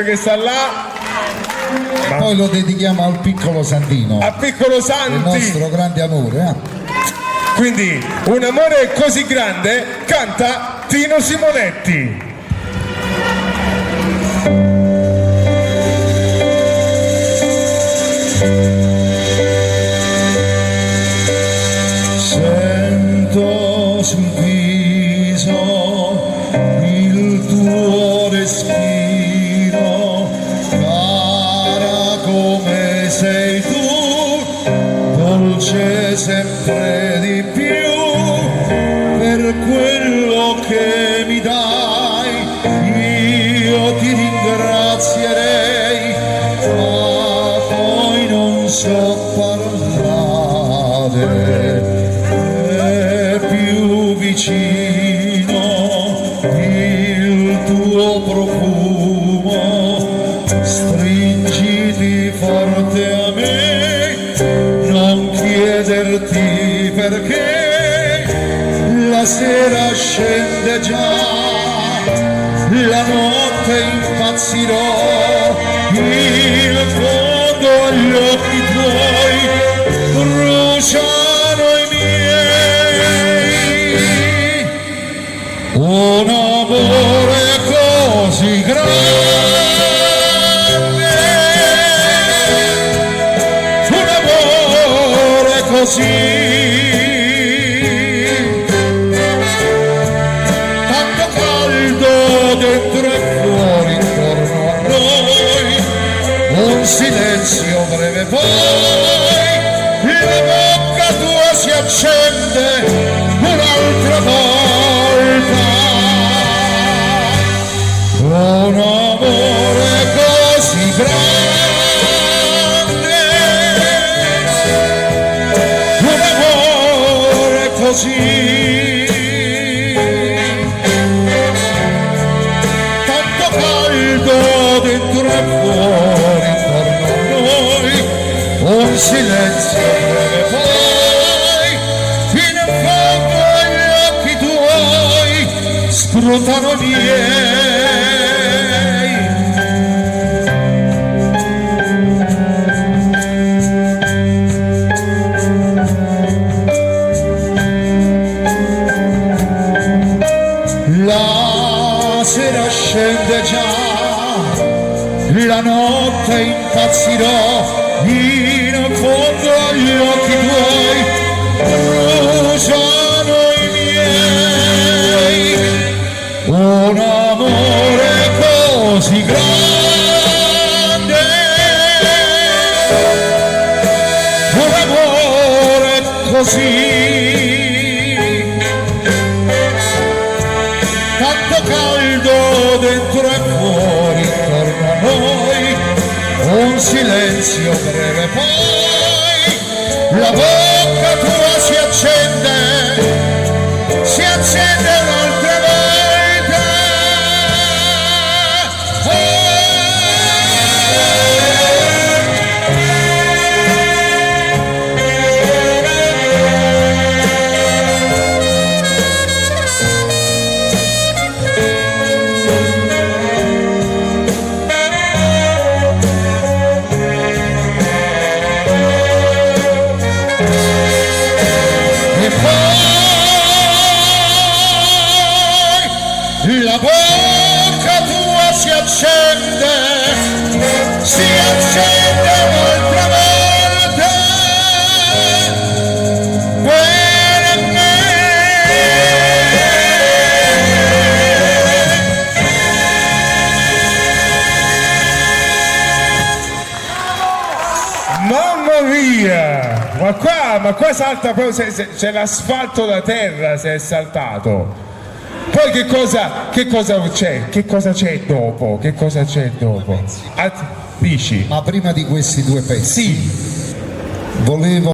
che sta là. E poi lo dedichiamo al piccolo Santino, a piccolo Santi, il nostro grande amore. Quindi un amore così grande canta Tino Simonetti. Sento sul viso il tuo respiro, cara come sei tu, dolce sempre di più, per quello che mi dai io ti ringrazierei, ma poi non so parlare. Vicino il tuo profumo, stringiti forte a me, non chiederti perché, la sera scende già, la notte impazzirò, il fondo agli occhi tuoi bruciano i miei. Un amore così grande, un amore così, tanto caldo dentro e fuori intorno a noi, un silenzio breve poi, la bocca tua si accende un'altra volta. Un amore così grande, un amore così, tanto caldo dentro e fuori intorno a noi, un silenzio breve poi, fino in fondo agli occhi tuoi scrutano i miei. La sera scende già, la notte impazzirò, in fondo agli occhi tuoi bruciano i miei. Un amore così grande, un amore così, tanto caldo dentro e fuori intorno a noi, un silenzio breve poi, la bocca tua si accende un'altra volta. La bocca tua si accende un'altra volta per me. Mamma mia, ma qua salta proprio, c'è l'asfalto da terra, se è saltato. Poi che cosa c'è? Che cosa c'è dopo? Che cosa c'è dopo? Dici? Ma prima di questi due pezzi, Sì. volevo